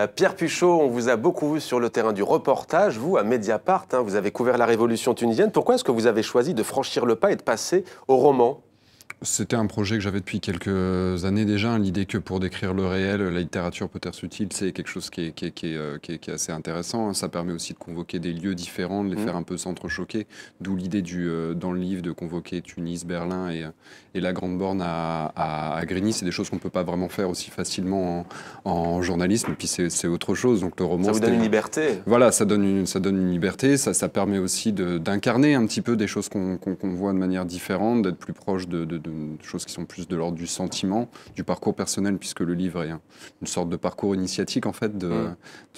Pierre Puchot, on vous a beaucoup vu sur le terrain du reportage, vous, à Mediapart, vous avez couvert la révolution tunisienne. Pourquoi est-ce que vous avez choisi de franchir le pas et de passer au roman ? C'était un projet que j'avais depuis quelques années déjà, l'idée que pour décrire le réel, la littérature peut être utile, c'est quelque chose qui est assez intéressant. Ça permet aussi de convoquer des lieux différents, de les faire un peu s'entrechoquer, d'où l'idée dans le livre de convoquer Tunis, Berlin et la Grande Borne à Grigny. C'est des choses qu'on ne peut pas vraiment faire aussi facilement en journalisme, et puis c'est autre chose. Donc le roman, ça vous donne une liberté. Voilà, ça donne une liberté, ça permet aussi d'incarner un petit peu des choses qu'on voit de manière différente, d'être plus proche de choses qui sont plus de l'ordre du sentiment, du parcours personnel, puisque le livre est une sorte de parcours initiatique en fait de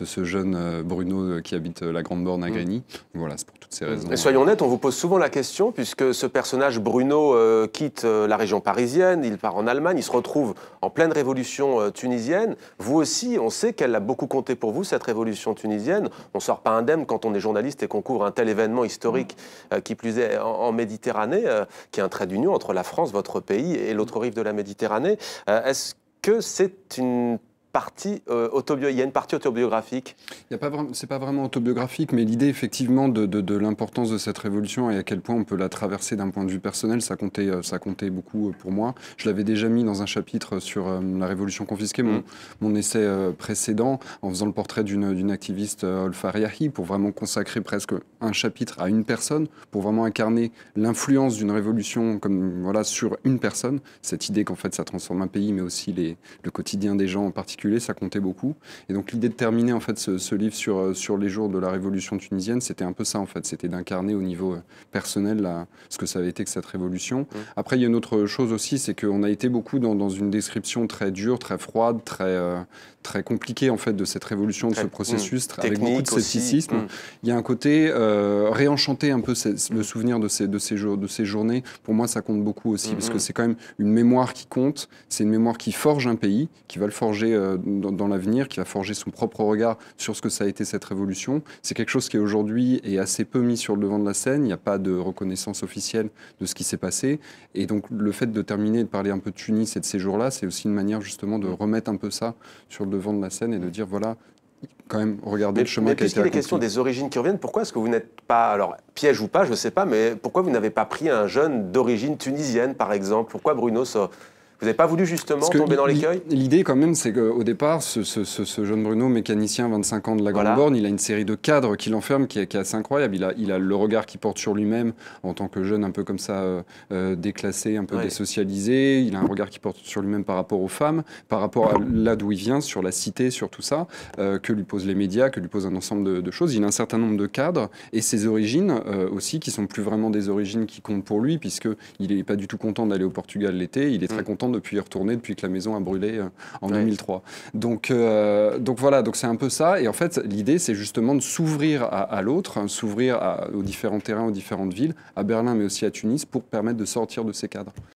ce jeune Bruno qui habite la Grande Borne à Grigny. Voilà, c'est pour toutes ces raisons. Et soyons honnêtes, on vous pose souvent la question, puisque ce personnage Bruno quitte la région parisienne, il part en Allemagne, il se retrouve en pleine révolution tunisienne. Vous aussi, on sait qu'elle a beaucoup compté pour vous, cette révolution tunisienne. On ne sort pas indemne quand on est journaliste et qu'on couvre un tel événement historique, qui plus est en Méditerranée, qui est un trait d'union entre la France, votre pays, et l'autre rive de la Méditerranée. Est-ce que c'est une partie il y a une partie autobiographique? C'est pas vraiment autobiographique, mais l'idée effectivement de l'importance de cette révolution et à quel point on peut la traverser d'un point de vue personnel, ça comptait beaucoup pour moi. Je l'avais déjà mis dans un chapitre sur la révolution confisquée, mon essai précédent, en faisant le portrait d'une activiste, Olfa Riahi, pour vraiment consacrer presque un chapitre à une personne, pour vraiment incarner l'influence d'une révolution sur une personne. Cette idée qu'en fait ça transforme un pays, mais aussi le quotidien des gens en particulier, ça comptait beaucoup. Et donc l'idée de terminer en fait ce livre sur les jours de la révolution tunisienne, c'était un peu ça en fait, c'était d'incarner au niveau personnel ce que ça avait été que cette révolution. Après, il y a une autre chose aussi, c'est qu'on a été beaucoup dans une description très dure, très froide, très compliquée en fait de cette révolution, de ce processus, avec beaucoup de scepticisme. Il y a un côté réenchanter un peu le souvenir de ces journées. Pour moi, ça compte beaucoup aussi, parce que c'est quand même une mémoire qui compte, c'est une mémoire qui forge un pays, qui va le forger dans l'avenir, qui va forger son propre regard sur ce que ça a été cette révolution. C'est quelque chose qui aujourd'hui est assez peu mis sur le devant de la scène. Il n'y a pas de reconnaissance officielle de ce qui s'est passé. Et donc le fait de terminer et de parler un peu de Tunis et de ces jours-là, c'est aussi une manière justement de remettre un peu ça sur le devant de la scène et de dire voilà, quand même, regardez le chemin qui a été accompli. Mais puisqu'il est question des origines qui reviennent, pourquoi est-ce que vous n'êtes pas, alors piège ou pas, je ne sais pas, mais pourquoi vous n'avez pas pris un jeune d'origine tunisienne, par exemple? Pourquoi Bruno vous n'avez pas voulu justement tomber dans l'écueil? L'idée quand même, c'est qu'au départ, ce jeune Bruno, mécanicien, 25 ans de la Grande Borne, il a une série de cadres qui l'enferment, qui est assez incroyable. Il a le regard qu'il porte sur lui-même en tant que jeune un peu comme ça, déclassé, un peu désocialisé. Il a un regard qu'il porte sur lui-même par rapport aux femmes, par rapport à là d'où il vient, sur la cité, sur tout ça, que lui posent les médias, que lui posent un ensemble de choses. Il a un certain nombre de cadres et ses origines aussi, qui sont plus vraiment des origines qui comptent pour lui, puisqu'il n'est pas du tout content d'aller au Portugal l'été. Il est très content depuis y retourner, depuis que la maison a brûlé en 2003. Donc voilà, donc c'est un peu ça. Et en fait, l'idée, c'est justement de s'ouvrir à l'autre, s'ouvrir aux différents terrains, aux différentes villes, à Berlin, mais aussi à Tunis, pour permettre de sortir de ces cadres.